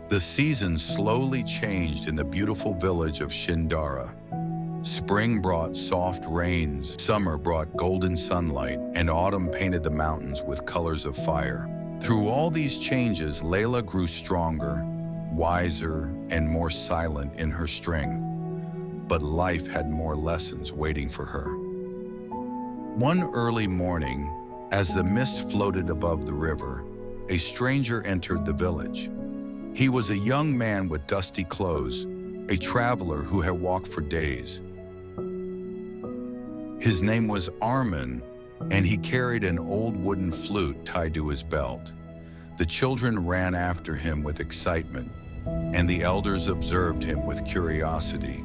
The seasons slowly changed in the beautiful village of Shindara. Spring brought soft rains, summer brought golden sunlight, and autumn painted the mountains with colors of fire. Through all these changes, Layla grew stronger, wiser, and more silent in her strength. But life had more lessons waiting for her. One early morning, as the mist floated above the river, a stranger entered the village. He was a young man with dusty clothes, a traveler who had walked for days. His name was Armin, and he carried an old wooden flute tied to his belt. The children ran after him with excitement, and the elders observed him with curiosity.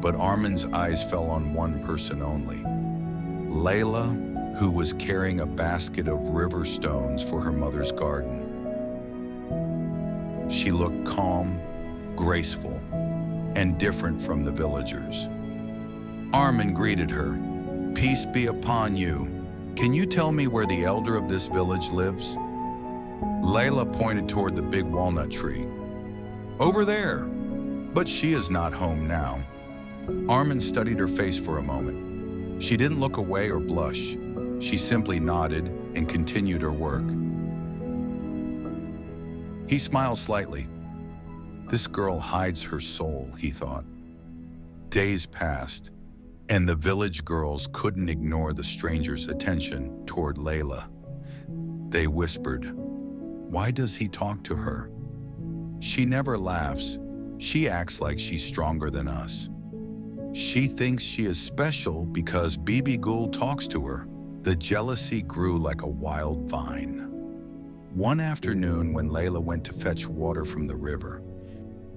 But Armin's eyes fell on one person only, Layla, who was carrying a basket of river stones for her mother's garden. She looked calm, graceful, and different from the villagers. Armin greeted her. "Peace be upon you. Can you tell me where the elder of this village lives?" Layla pointed toward the big walnut tree. "Over there, but she is not home now." Armin studied her face for a moment. She didn't look away or blush. She simply nodded and continued her work. He smiled slightly. "This girl hides her soul," he thought. Days passed, and the village girls couldn't ignore the stranger's attention toward Layla. They whispered, "Why does he talk to her? She never laughs. She acts like she's stronger than us. She thinks she is special because Bibi Gul talks to her." The jealousy grew like a wild vine. One afternoon, when Layla went to fetch water from the river,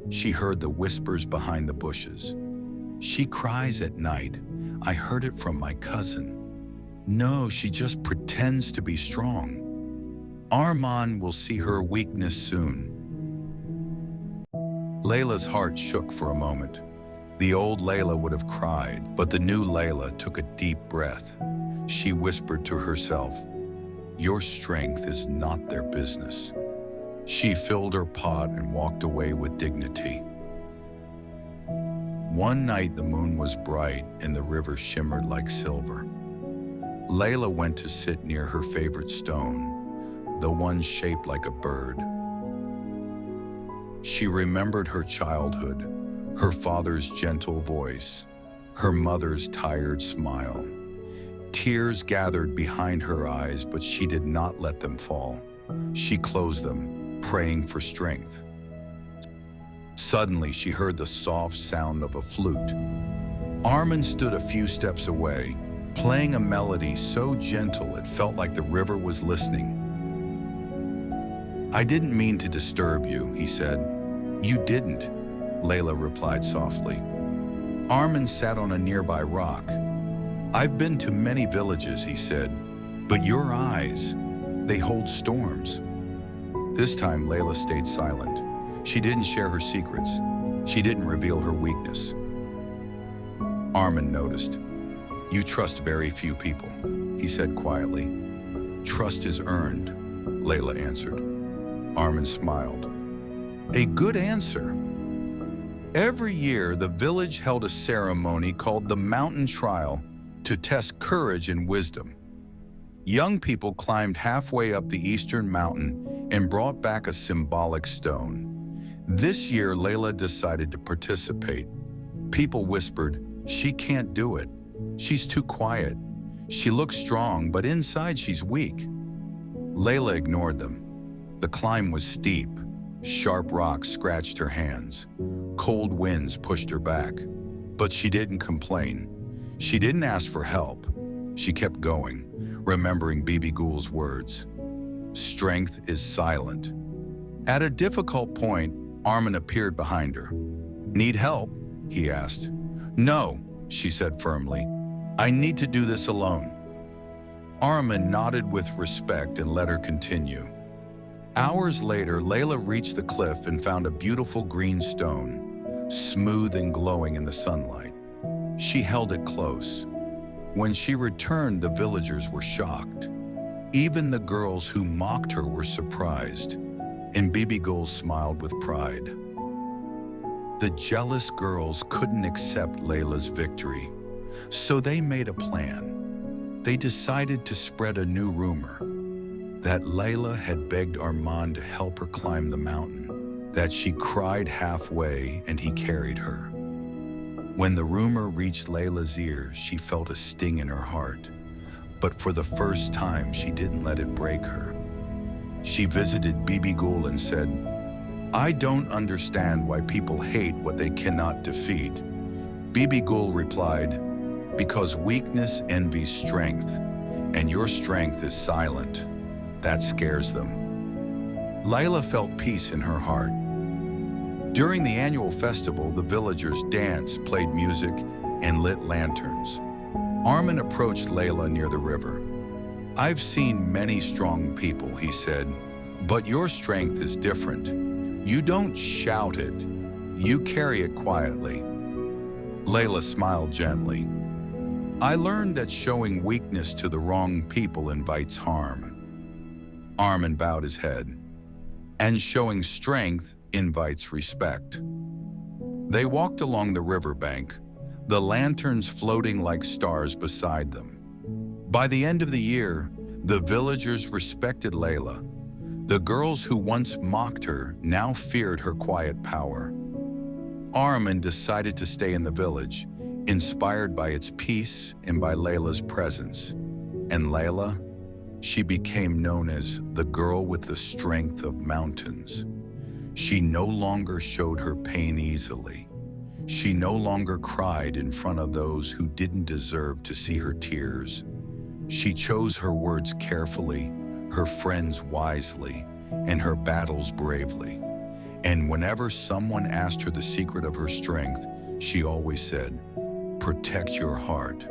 she heard the whispers behind the bushes. "She cries at night. I heard it from my cousin. No, she just pretends to be strong. Arman will see her weakness soon." Layla's heart shook for a moment. The old Layla would have cried, but the new Layla took a deep breath. She whispered to herself, "Your strength is not their business." She filled her pot and walked away with dignity. One night the moon was bright and the river shimmered like silver. Layla went to sit near her favorite stone, the one shaped like a bird. She remembered her childhood, her father's gentle voice, her mother's tired smile. Tears gathered behind her eyes, but she did not let them fall. She closed them, praying for strength. Suddenly, she heard the soft sound of a flute. Armin stood a few steps away, playing a melody so gentle it felt like the river was listening. "I didn't mean to disturb you," he said. "You didn't," Layla replied softly. Armin sat on a nearby rock. "I've been to many villages," he said, "but your eyes, they hold storms." This time, Layla stayed silent. She didn't share her secrets. She didn't reveal her weakness. Armin noticed. "You trust very few people," he said quietly. "Trust is earned," Layla answered. Armin smiled. "A good answer." Every year, the village held a ceremony called the Mountain Trial to test courage and wisdom. Young people climbed halfway up the eastern mountain and brought back a symbolic stone. This year, Layla decided to participate. People whispered, "She can't do it. She's too quiet. She looks strong, but inside she's weak." Layla ignored them. The climb was steep. Sharp rocks scratched her hands. Cold winds pushed her back. But she didn't complain. She didn't ask for help. She kept going, remembering Bibi Gul's words. Strength is silent. At a difficult point, Armin appeared behind her. "Need help?" he asked. "No," she said firmly. "I need to do this alone." Armin nodded with respect and let her continue. Hours later, Layla reached the cliff and found a beautiful green stone, smooth and glowing in the sunlight. She held it close. When she returned, the villagers were shocked. Even the girls who mocked her were surprised. and Bibi Gul smiled with pride. The jealous girls couldn't accept Layla's victory, so they made a plan. They decided to spread a new rumor that Layla had begged Armand to help her climb the mountain, that she cried halfway and he carried her. When the rumor reached Layla's ears, she felt a sting in her heart, but for the first time, she didn't let it break her. She visited Bibi Gul and said, "I don't understand why people hate what they cannot defeat." Bibi Gul replied, "Because weakness envies strength, and your strength is silent. That scares them." Layla felt peace in her heart. During the annual festival, the villagers danced, played music, and lit lanterns. Armin approached Layla near the river. "I've seen many strong people," he said, "but your strength is different. You don't shout it, you carry it quietly." Layla smiled gently. "I learned that showing weakness to the wrong people invites harm." Armin bowed his head. "And showing strength invites respect." They walked along the riverbank, the lanterns floating like stars beside them. By the end of the year, the villagers respected Layla. The girls who once mocked her now feared her quiet power. Armin decided to stay in the village, inspired by its peace and by Layla's presence. And Layla, she became known as the girl with the strength of mountains. She no longer showed her pain easily. She no longer cried in front of those who didn't deserve to see her tears. She chose her words carefully, her friends wisely, and her battles bravely. And whenever someone asked her the secret of her strength, she always said, "Protect your heart.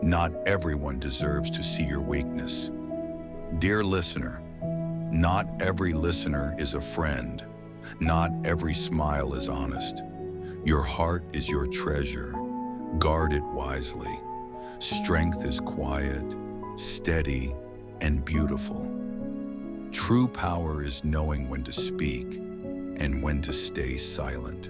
Not everyone deserves to see your weakness." Dear listener, not every listener is a friend. Not every smile is honest. Your heart is your treasure. Guard it wisely. Strength is quiet, steady, and beautiful. True power is knowing when to speak and when to stay silent.